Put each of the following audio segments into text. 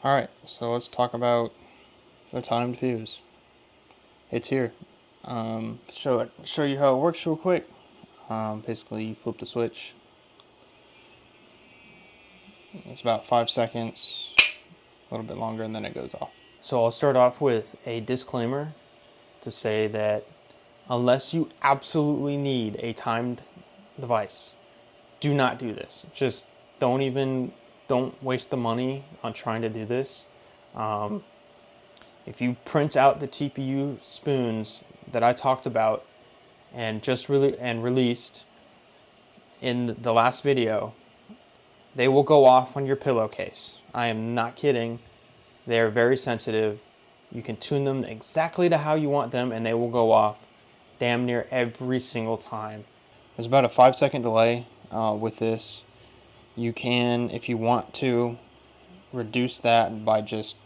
Alright, so let's talk about the timed fuse. It's here. Show you how it works real quick. Basically, you flip the switch. It's about 5 seconds, a little bit longer, and then it goes off. So I'll start off with a disclaimer to say that unless you absolutely need a timed device, do not do this. Just don't waste the money on trying to do this. If you print out the TPU spoons that I talked about and released in the last video, they will go off on your pillowcase. I am not kidding. They are very sensitive. You can tune them exactly to how you want them and they will go off damn near every single time. There's about a 5-second delay with this. You can, if you want to, reduce that by just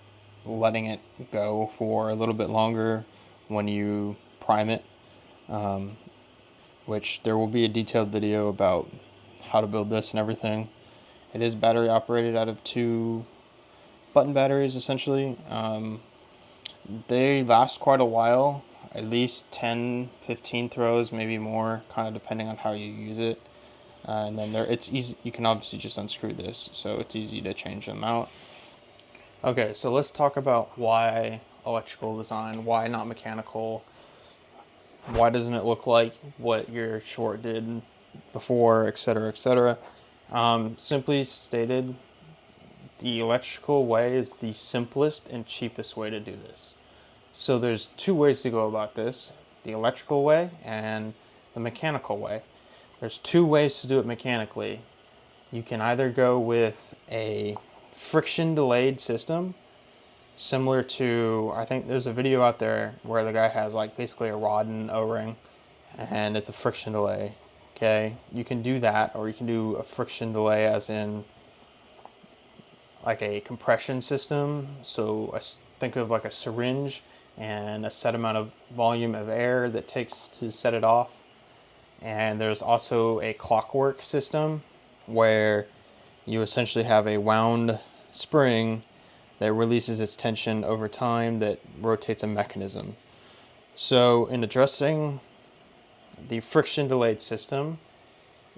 letting it go for a little bit longer when you prime it, which there will be a detailed video about how to build this and everything. It is battery operated out of 2 button batteries essentially. They last quite a while, at least 10-15 throws, maybe more, kind of depending on how you use it. And then it's easy, you can obviously just unscrew this, so it's easy to change them out. Okay, so let's talk about why electrical design, why not mechanical, why doesn't it look like what your short did before, etc., etc. Simply stated, the electrical way is the simplest and cheapest way to do this. So there's 2 ways to go about this, the electrical way and the mechanical way. There's 2 ways to do it mechanically. You can either go with a friction delayed system, similar to, I think there's a video out there where the guy has like basically a rod and O-ring and it's a friction delay. Okay, you can do that, or you can do a friction delay as in like a compression system. So think of like a syringe and a set amount of volume of air that takes to set it off. And there's also a clockwork system where you essentially have a wound spring that releases its tension over time that rotates a mechanism. So in addressing the friction delayed system,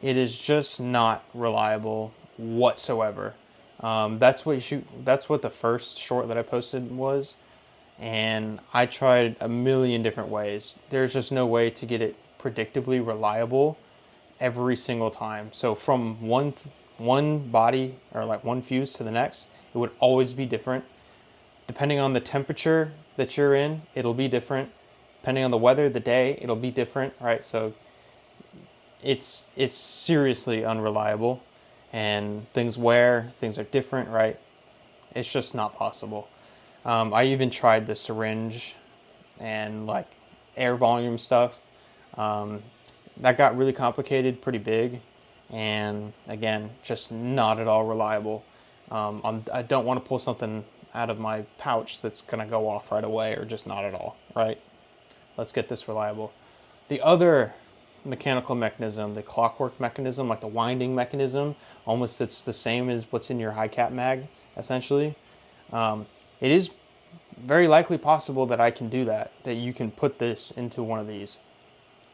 it is just not reliable whatsoever. That's what the first short that I posted was, and I tried a million different ways. There's just no way to get it predictably reliable every single time. So from one body, or like one fuse to the next, it would always be different. Depending on the temperature that you're in, it'll be different. Depending on the weather, the day, it'll be different, right? So it's seriously unreliable, and things are different, right? It's just not possible. I even tried the syringe and like air volume stuff. That got really complicated, pretty big, and again, just not at all reliable. I don't want to pull something out of my pouch that's gonna go off right away, or just not at all, right? Let's get this reliable. The other mechanical mechanism, the clockwork mechanism, like the winding mechanism, almost it's the same as what's in your high cap mag, essentially. It is very likely possible that I can do that you can put this into one of these.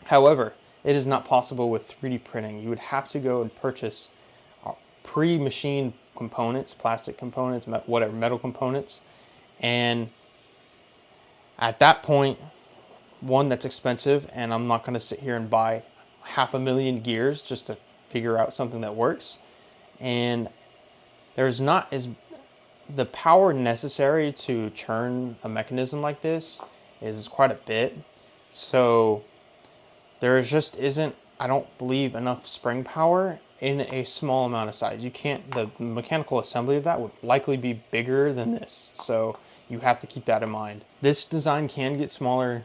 However, it is not possible with 3D printing. You would have to go and purchase pre-machined components, plastic components, whatever, metal components. And at that point, one, that's expensive, and I'm not going to sit here and buy 500,000 gears just to figure out something that works. And there's not the power necessary to churn a mechanism like this is quite a bit. So there just isn't, I don't believe, enough spring power in a small amount of size. The mechanical assembly of that would likely be bigger than this. So you have to keep that in mind. This design can get smaller.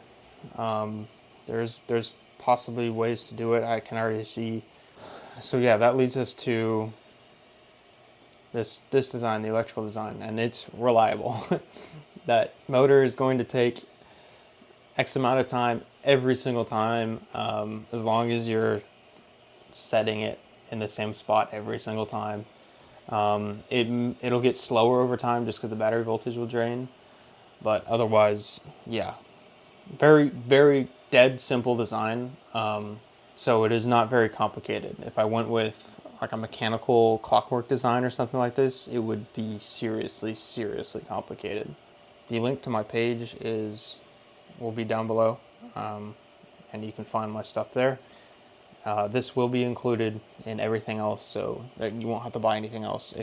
There's possibly ways to do it. I can already see. So yeah, that leads us to this design, the electrical design, and it's reliable. That motor is going to take X amount of time every single time, as long as you're setting it in the same spot every single time. It'll get slower over time just because the battery voltage will drain. But otherwise, yeah, very, very dead simple design. So it is not very complicated. If I went with like a mechanical clockwork design or something like this, it would be seriously, seriously complicated. The link to my page will be down below, and you can find my stuff there. This will be included in everything else, so that you won't have to buy anything else if